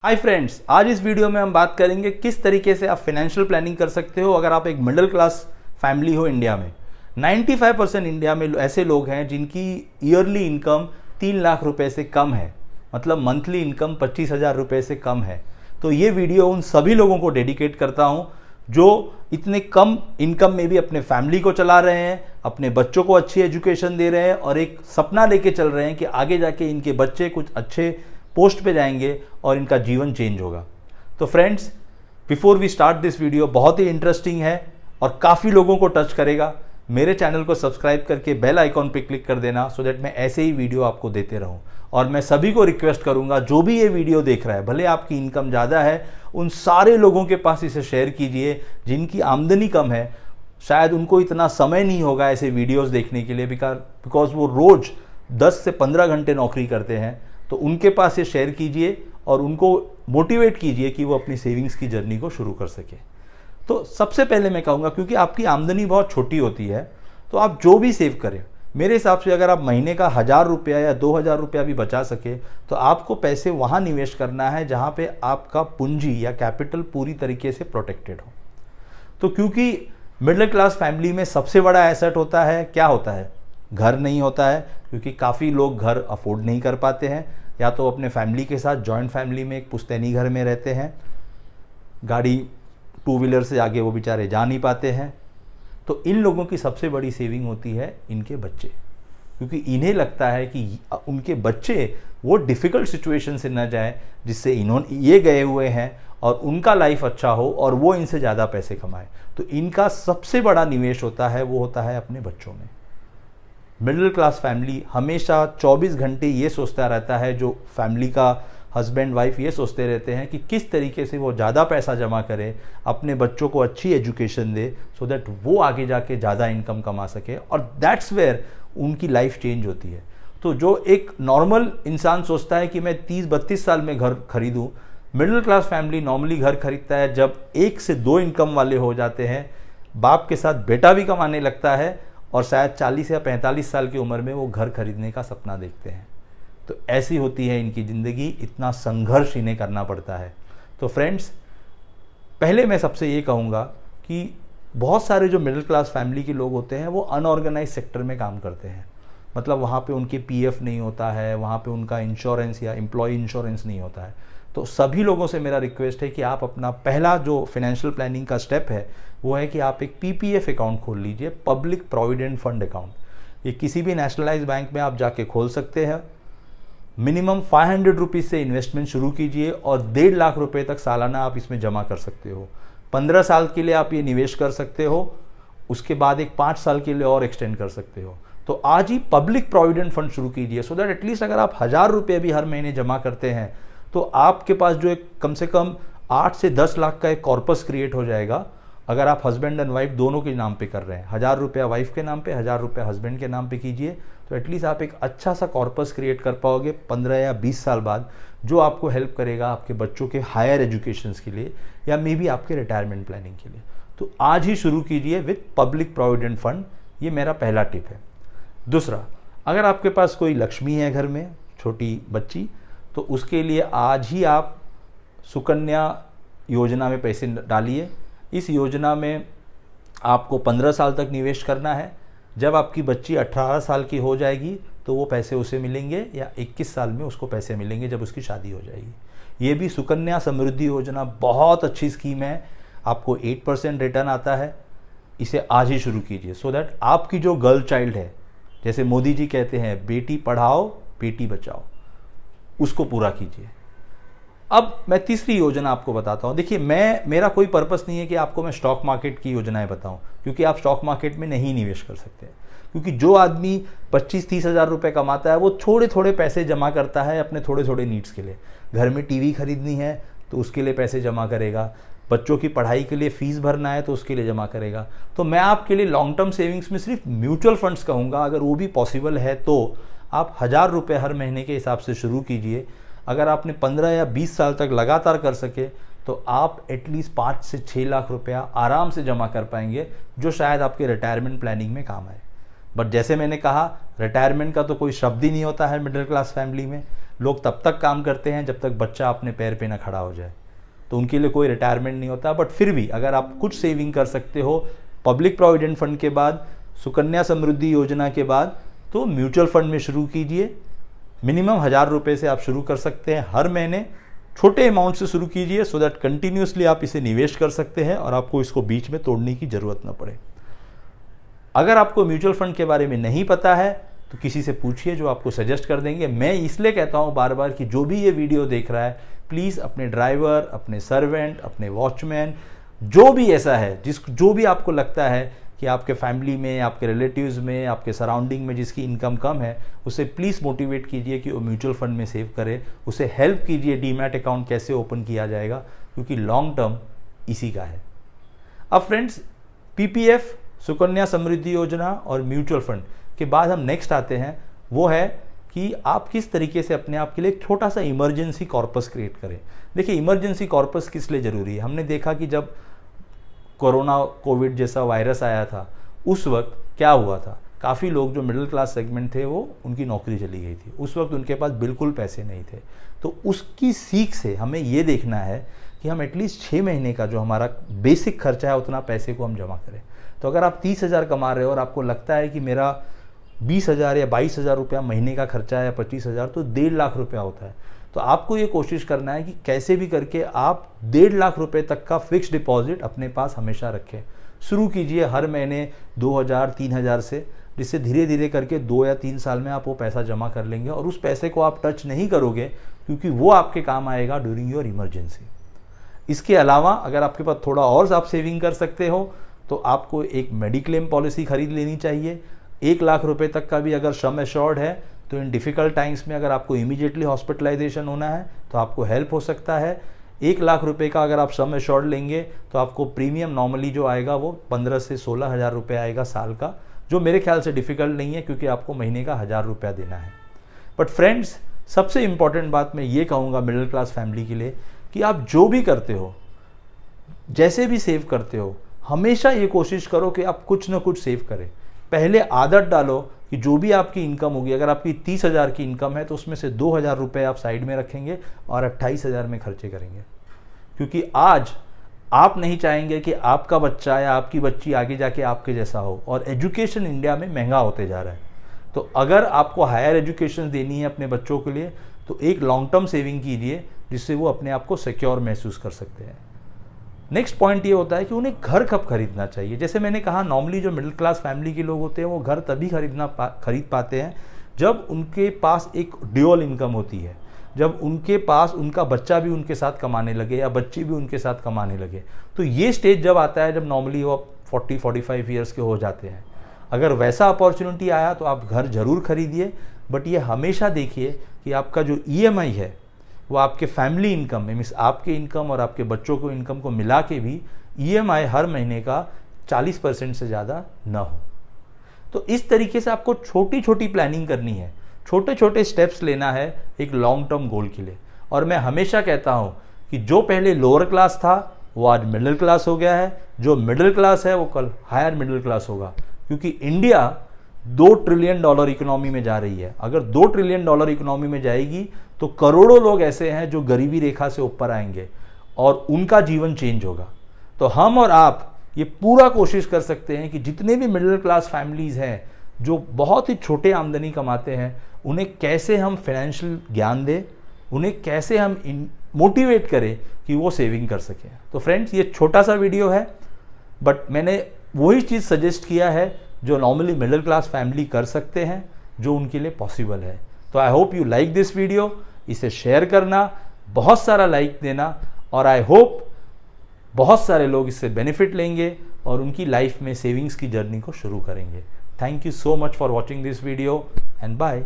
Hi friends, आज इस video में हम बात करेंगे किस तरीके से आप फाइनेंशियल प्लानिंग कर सकते हो अगर आप एक मिडिल क्लास फैमिली हो इंडिया में। 95% इंडिया में ऐसे लोग हैं जिनकी ईयरली इनकम 3 लाख रुपए से कम है, मतलब मंथली इनकम 25,000 रुपये से कम है। तो ये वीडियो उन सभी लोगों को डेडिकेट करता हूँ जो इतने कम इनकम में भी अपने फैमिली को चला रहे हैं, अपने बच्चों को अच्छी एजुकेशन दे रहे हैं और एक सपना लेके चल रहे हैं कि आगे जाके इनके बच्चे कुछ अच्छे पोस्ट पे जाएंगे और इनका जीवन चेंज होगा। तो friends, before we start this video, बहुत ही इंटरेस्टिंग है और काफ़ी लोगों को टच करेगा। मेरे चैनल को सब्सक्राइब करके बेल आइकॉन पे क्लिक कर देना सो दैट मैं ऐसे ही वीडियो आपको देते रहूं। और मैं सभी को रिक्वेस्ट करूंगा, जो भी ये वीडियो देख रहा है, भले आपकी इनकम ज़्यादा है, उन सारे लोगों के पास इसे शेयर कीजिए जिनकी आमदनी कम है। शायद उनको इतना समय नहीं होगा ऐसे वीडियोस देखने के लिए, बिकॉज वो रोज़ 10 से 15 घंटे नौकरी करते हैं। तो उनके पास ये शेयर कीजिए और उनको मोटिवेट कीजिए कि वो अपनी सेविंग्स की जर्नी को शुरू कर सके। तो सबसे पहले मैं कहूँगा, क्योंकि आपकी आमदनी बहुत छोटी होती है, तो आप जो भी सेव करें, मेरे हिसाब से अगर आप महीने का 1,000 रुपया या 2,000 रुपया भी बचा सके तो आपको पैसे वहाँ निवेश करना है जहाँ पे आपका पूंजी या कैपिटल पूरी तरीके से प्रोटेक्टेड हो। तो क्योंकि मिडिल क्लास फैमिली में सबसे बड़ा एसेट होता है, क्या होता है? घर नहीं होता है, क्योंकि काफ़ी लोग घर अफोर्ड नहीं कर पाते हैं, या तो अपने फैमिली के साथ जॉइंट फैमिली में एक पुश्तैनी घर में रहते हैं, गाड़ी 2 व्हीलर से आगे वो बेचारे जा नहीं पाते हैं। तो इन लोगों की सबसे बड़ी सेविंग होती है इनके बच्चे, क्योंकि इन्हें लगता है कि उनके बच्चे वो डिफ़िकल्ट सिचुएशन से न जाए जिससे ये गए हुए हैं और उनका लाइफ अच्छा हो और वो इनसे ज़्यादा पैसे कमाए। तो इनका सबसे बड़ा निवेश होता है वो होता है अपने बच्चों में। मिडिल क्लास फैमिली हमेशा 24 घंटे ये सोचता रहता है, जो फैमिली का हस्बैंड वाइफ ये सोचते रहते हैं कि किस तरीके से वो ज़्यादा पैसा जमा करे, अपने बच्चों को अच्छी एजुकेशन दे, सो दैट वो आगे जाके ज़्यादा इनकम कमा सके, और दैट्स वेयर उनकी लाइफ चेंज होती है। तो जो एक नॉर्मल इंसान सोचता है कि मैं 30-32 साल में घर खरीदूँ, मिडिल क्लास फैमिली नॉर्मली घर खरीदता है जब 1 से 2 इनकम वाले हो जाते हैं, बाप के साथ बेटा भी कमाने लगता है और शायद 40 या 45 साल की उम्र में वो घर खरीदने का सपना देखते हैं। तो ऐसी होती है इनकी ज़िंदगी, इतना संघर्ष इन्हें करना पड़ता है। तो फ्रेंड्स, पहले मैं सबसे ये कहूँगा कि बहुत सारे जो मिडिल क्लास फैमिली के लोग होते हैं वो अनऑर्गेनाइज सेक्टर में काम करते हैं, मतलब वहाँ पे उनके पीएफ नहीं होता है, वहाँ पे उनका इंश्योरेंस या एम्प्लॉय इंश्योरेंस नहीं होता है। तो सभी लोगों से मेरा रिक्वेस्ट है कि आप अपना पहला जो फाइनेंशियल प्लानिंग का स्टेप है वो है कि आप एक पीपीएफ अकाउंट खोल लीजिए, पब्लिक प्रोविडेंट फंड अकाउंट। ये किसी भी नेशनलाइज बैंक में आप जाके खोल सकते हैं। मिनिमम 500 रुपीज़ से इन्वेस्टमेंट शुरू कीजिए और 1.5 लाख रुपए तक सालाना आप इसमें जमा कर सकते हो। 15 साल के लिए आप ये निवेश कर सकते हो, उसके बाद एक 5 साल के लिए और एक्सटेंड कर सकते हो। तो आज ही पब्लिक प्रोविडेंट फंड शुरू कीजिए, सो दैट एटलीस्ट अगर आप 1,000 रुपये भी हर महीने जमा करते हैं तो आपके पास जो एक कम से कम 8 से 10 लाख का एक कॉर्पस क्रिएट हो जाएगा। अगर आप हस्बैंड एंड वाइफ दोनों के नाम पे कर रहे हैं, 1,000 रुपया वाइफ के नाम पे, 1,000 रुपया हस्बैंड के नाम पे कीजिए, तो एटलीस्ट आप एक अच्छा सा कॉर्पस क्रिएट कर पाओगे 15 या 20 साल बाद, जो आपको हेल्प करेगा आपके बच्चों के हायर एजुकेशंस के लिए या मे बी आपके रिटायरमेंट प्लानिंग के लिए। तो आज ही शुरू कीजिए विथ पब्लिक प्रोविडेंट फंड। ये मेरा पहला टिप है। दूसरा, अगर आपके पास कोई लक्ष्मी है घर में, छोटी बच्ची, तो उसके लिए आज ही आप सुकन्या योजना में पैसे डालिए। इस योजना में आपको 15 साल तक निवेश करना है। जब आपकी बच्ची 18 साल की हो जाएगी तो वो पैसे उसे मिलेंगे, या 21 साल में उसको पैसे मिलेंगे जब उसकी शादी हो जाएगी। ये भी सुकन्या समृद्धि योजना बहुत अच्छी स्कीम है, आपको 8% रिटर्न आता है। इसे आज ही शुरू कीजिए, सो दैट आपकी जो गर्ल चाइल्ड है, जैसे मोदी जी कहते हैं बेटी पढ़ाओ बेटी बचाओ, उसको पूरा कीजिए। अब मैं तीसरी योजना आपको बताता हूँ। देखिए, मेरा कोई पर्पस नहीं है कि आपको मैं स्टॉक मार्केट की योजनाएं बताऊँ, क्योंकि आप स्टॉक मार्केट में नहीं निवेश कर सकते। क्योंकि जो आदमी 25-30 हज़ार रुपये कमाता है वो थोड़े थोड़े पैसे जमा करता है अपने थोड़े थोड़े नीड्स के लिए। घर में टीवी खरीदनी है तो उसके लिए पैसे जमा करेगा, बच्चों की पढ़ाई के लिए फ़ीस भरना है तो उसके लिए जमा करेगा। तो मैं आपके लिए लॉन्ग टर्म सेविंग्स में सिर्फ म्यूचुअल फंड्स कहूँगा। अगर वो भी पॉसिबल है तो आप 1,000 रुपये हर महीने के हिसाब से शुरू कीजिए। अगर आपने 15 या 20 साल तक लगातार कर सके तो आप एटलीस्ट 5 से 6 लाख रुपया आराम से जमा कर पाएंगे, जो शायद आपके रिटायरमेंट प्लानिंग में काम आए। बट जैसे मैंने कहा, रिटायरमेंट का तो कोई शब्द ही नहीं होता है मिडिल क्लास फैमिली में। लोग तब तक काम करते हैं जब तक बच्चा अपने पैर पे ना खड़ा हो जाए, तो उनके लिए कोई रिटायरमेंट नहीं होता। बट फिर भी अगर आप कुछ सेविंग कर सकते हो पब्लिक प्रोविडेंट फंड के बाद, सुकन्या समृद्धि योजना के बाद, तो म्यूचुअल फंड में शुरू कीजिए। मिनिमम 1000 रुपये से आप शुरू कर सकते हैं। हर महीने छोटे अमाउंट से शुरू कीजिए, सो दैट कंटिन्यूसली आप इसे निवेश कर सकते हैं और आपको इसको बीच में तोड़ने की ज़रूरत ना पड़े। अगर आपको म्यूचुअल फंड के बारे में नहीं पता है तो किसी से पूछिए, जो आपको सजेस्ट कर देंगे। मैं इसलिए कहता हूँ बार बार कि जो भी ये वीडियो देख रहा है, प्लीज़ अपने ड्राइवर, अपने सर्वेंट, अपने वॉचमैन, जो भी ऐसा है जो भी आपको लगता है कि आपके फैमिली में, आपके रिलेटिव्स में, आपके सराउंडिंग में जिसकी इनकम कम है, उसे प्लीज़ मोटिवेट कीजिए कि वो म्यूचुअल फंड में सेव करे। उसे हेल्प कीजिए डीमैट अकाउंट कैसे ओपन किया जाएगा, क्योंकि लॉन्ग टर्म इसी का है। अब फ्रेंड्स, पीपीएफ, सुकन्या समृद्धि योजना और म्यूचुअल फंड के बाद हम नेक्स्ट आते हैं, वो है कि आप किस तरीके से अपने आप के लिए एक छोटा सा इमरजेंसी कॉर्पस क्रिएट करें। देखिए, इमरजेंसी कॉर्पस किस लिए ज़रूरी है? हमने देखा कि जब कोविड जैसा वायरस आया था, उस वक्त क्या हुआ था, काफ़ी लोग जो मिडिल क्लास सेगमेंट थे, वो उनकी नौकरी चली गई थी। उस वक्त उनके पास बिल्कुल पैसे नहीं थे। तो उसकी सीख से हमें ये देखना है कि हम एटलीस्ट 6 महीने का जो हमारा बेसिक खर्चा है उतना पैसे को हम जमा करें। तो अगर आप 30,000 कमा रहे हो और आपको लगता है कि मेरा 20,000 या 22,000 रुपया महीने का खर्चा है या 25,000, तो 1.5 लाख रुपया होता है। तो आपको ये कोशिश करना है कि कैसे भी करके आप 1.5 लाख रुपए तक का फिक्स डिपॉजिट अपने पास हमेशा रखें। शुरू कीजिए हर महीने 2,000, 3,000 से, जिससे धीरे धीरे करके 2 या 3 साल में आप वो पैसा जमा कर लेंगे और उस पैसे को आप टच नहीं करोगे, क्योंकि वो आपके काम आएगा ड्यूरिंग योर इमरजेंसी। इसके अलावा अगर आपके पास थोड़ा और आप सेविंग कर सकते हो, तो आपको एक मेडिक्लेम पॉलिसी खरीद लेनी चाहिए। 1 लाख रुपए तक का भी अगर सम एश्योर्ड है, तो इन डिफ़िकल्ट टाइम्स में अगर आपको इमीडिएटली हॉस्पिटलाइजेशन होना है तो आपको हेल्प हो सकता है। 1 लाख रुपए का अगर आप सम एश्योर्ड लेंगे तो आपको प्रीमियम नॉर्मली जो आएगा वो 15 से 16,000 रुपये आएगा साल का, जो मेरे ख्याल से डिफ़िकल्ट नहीं है, क्योंकि आपको महीने का 1,000 रुपया देना है। बट फ्रेंड्स, सबसे इंपॉर्टेंट बात मैं ये कहूँगा मिडिल क्लास फैमिली के लिए, कि आप जो भी करते हो, जैसे भी सेव करते हो, हमेशा ये कोशिश करो कि आप कुछ ना कुछ सेव करें। पहले आदत डालो कि जो भी आपकी इनकम होगी, अगर आपकी 30,000 की इनकम है तो उसमें से 2,000 रुपये आप साइड में रखेंगे और 28,000 में खर्चे करेंगे। क्योंकि आज आप नहीं चाहेंगे कि आपका बच्चा या आपकी बच्ची आगे जाके आपके जैसा हो, और एजुकेशन इंडिया में महंगा होते जा रहा है। तो अगर आपको हायर एजुकेशन देनी है अपने बच्चों के लिए, तो एक लॉन्ग टर्म सेविंग कीजिए, जिससे वो अपने आप को सिक्योर महसूस कर सकते हैं। नेक्स्ट पॉइंट ये होता है कि उन्हें घर कब खरीदना चाहिए। जैसे मैंने कहा, नॉर्मली जो मिडिल क्लास फैमिली के लोग होते हैं वो घर तभी खरीद पाते हैं जब उनके पास एक ड्यूअल इनकम होती है, जब उनके पास उनका बच्चा भी उनके साथ कमाने लगे या बच्ची भी उनके साथ कमाने लगे। तो ये स्टेज जब आता है जब नॉर्मली वो 40-45 ईयर्स के हो जाते हैं। अगर वैसा अपॉर्चुनिटी आया तो आप घर ज़रूर खरीदिए, बट ये हमेशा देखिए कि आपका जो EMI है वो आपके फैमिली इनकम में, मीन्स आपके इनकम और आपके बच्चों को इनकम को मिला के भी EMI हर महीने का 40% से ज़्यादा ना हो। तो इस तरीके से आपको छोटी छोटी प्लानिंग करनी है, छोटे छोटे स्टेप्स लेना है एक लॉन्ग टर्म गोल के लिए। और मैं हमेशा कहता हूँ कि जो पहले लोअर क्लास था वो आज मिडिल क्लास हो गया है, जो मिडिल क्लास है वो कल हायर मिडिल क्लास होगा, क्योंकि इंडिया $2 ट्रिलियन इकोनॉमी में जा रही है। अगर $2 ट्रिलियन इकोनॉमी में जाएगी तो करोड़ों लोग ऐसे हैं जो गरीबी रेखा से ऊपर आएंगे और उनका जीवन चेंज होगा। तो हम और आप ये पूरा कोशिश कर सकते हैं कि जितने भी मिडिल क्लास फैमिलीज़ हैं जो बहुत ही छोटे आमदनी कमाते हैं, उन्हें कैसे हम फाइनेंशियल ज्ञान दें, उन्हें कैसे हम मोटिवेट करें कि वो सेविंग कर सकें। तो फ्रेंड्स, ये छोटा सा वीडियो है, बट मैंने वही चीज़ सजेस्ट किया है जो नॉर्मली मिडिल क्लास फैमिली कर सकते हैं, जो उनके लिए पॉसिबल है। तो I hope you like this video. इसे शेयर करना, बहुत सारा लाइक देना, और आई होप बहुत सारे लोग इससे बेनिफिट लेंगे और उनकी लाइफ में सेविंग्स की जर्नी को शुरू करेंगे। Thank you so much for watching this video and bye.